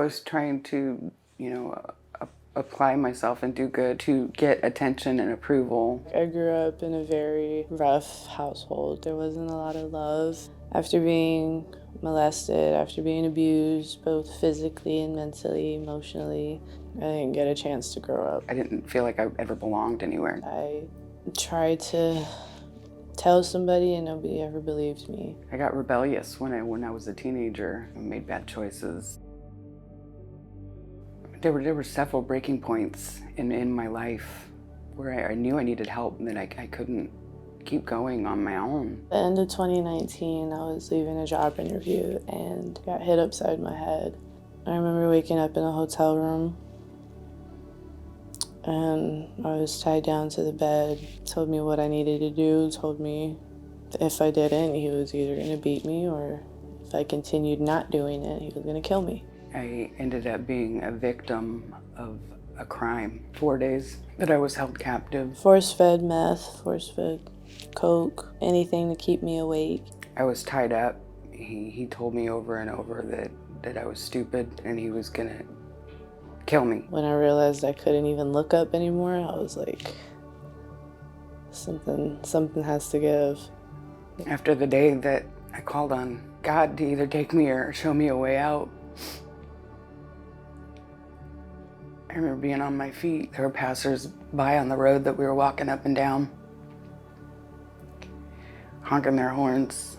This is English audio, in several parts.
was trying to, apply myself and do good to get attention and approval. I grew up in a very rough household. There wasn't a lot of love. After being molested, after being abused, both physically and mentally, emotionally, I didn't get a chance to grow up. I didn't feel like I ever belonged anywhere. I tried to tell somebody and nobody ever believed me. I got rebellious when I was a teenager and made bad choices. There were several breaking points in my life where I knew I needed help and that I couldn't keep going on my own. At the end of 2019, I was leaving a job interview and got hit upside my head. I remember waking up in a hotel room and I was tied down to the bed, told me what I needed to do, told me if I didn't, he was either going to beat me or if I continued not doing it, he was going to kill me. I ended up being a victim of a crime. 4 days that I was held captive. Force-fed meth, force-fed coke, anything to keep me awake. I was tied up. He told me over and over that I was stupid and he was gonna kill me. When I realized I couldn't even look up anymore, I was like, something has to give. After the day that I called on God to either take me or show me a way out, I remember being on my feet. There were passers-by on the road that we were walking up and down, honking their horns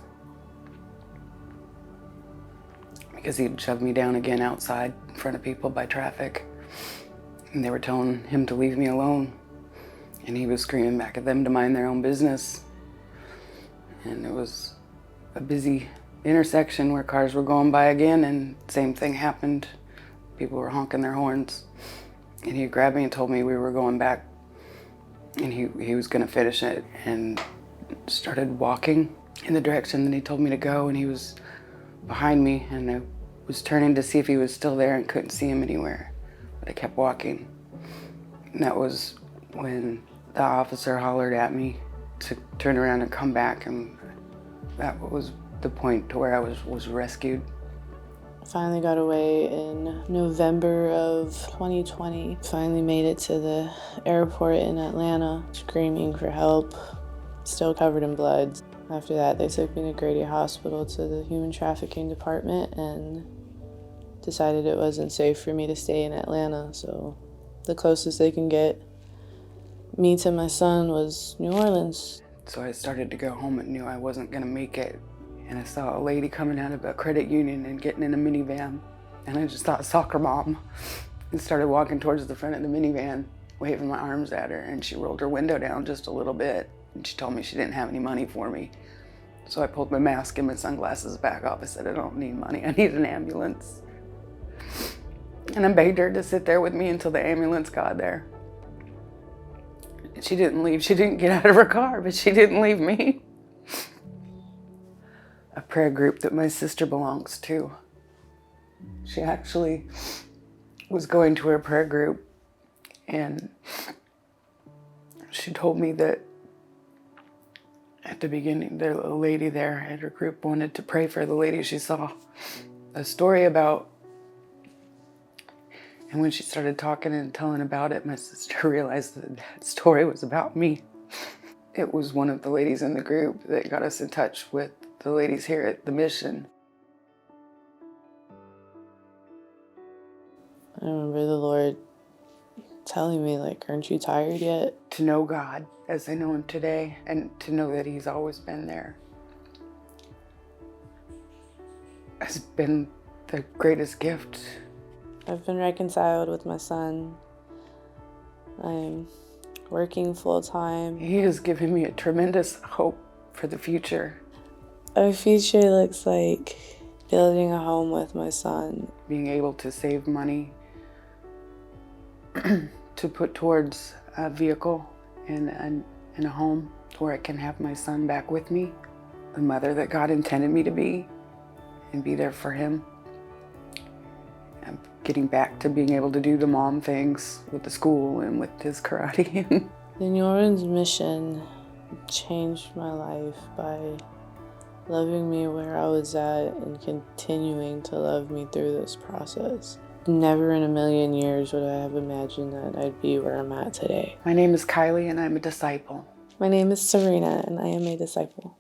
because he'd shoved me down again outside in front of people by traffic. And they were telling him to leave me alone. And he was screaming back at them to mind their own business. And it was a busy intersection where cars were going by again, and same thing happened. People were honking their horns. And he grabbed me and told me we were going back and he was gonna finish it, and started walking in the direction that he told me to go, and he was behind me, and I was turning to see if he was still there and couldn't see him anywhere, but I kept walking. And that was when the officer hollered at me to turn around and come back, and that was the point to where I was rescued. I finally got away in November of 2020. Finally made it to the airport in Atlanta, screaming for help, still covered in blood. After that, they took me to Grady Hospital to the human trafficking department and decided it wasn't safe for me to stay in Atlanta. So the closest they can get me to my son was New Orleans. So I started to go home and knew I wasn't gonna make it. And I saw a lady coming out of a credit union and getting in a minivan. And I just thought, soccer mom, and started walking towards the front of the minivan, waving my arms at her. And she rolled her window down just a little bit. And she told me she didn't have any money for me. So I pulled my mask and my sunglasses back off. I said, I don't need money, I need an ambulance. And I begged her to sit there with me until the ambulance got there. She didn't leave. She didn't get out of her car, but she didn't leave me. A prayer group that my sister belongs to. She actually was going to her prayer group, and she told me that at the beginning, the lady there at her group wanted to pray for the lady she saw a story about. And when she started talking and telling about it, my sister realized that that story was about me. It was one of the ladies in the group that got us in touch with the ladies here at the mission. I remember the Lord telling me, like, aren't you tired yet? To know God as I know him today, and to know that he's always been there, has been the greatest gift. I've been reconciled with my son. I'm working full-time. He has given me a tremendous hope for the future. Our future looks like building a home with my son. Being able to save money to put towards a vehicle and a home where I can have my son back with me, the mother that God intended me to be, and be there for him. I'm getting back to being able to do the mom things with the school and with his karate. The New Orleans mission changed my life by loving me where I was at and continuing to love me through this process. Never in a million years would I have imagined that I'd be where I'm at today. My name is Kylie and I'm a disciple. My name is Sirena and I am a disciple.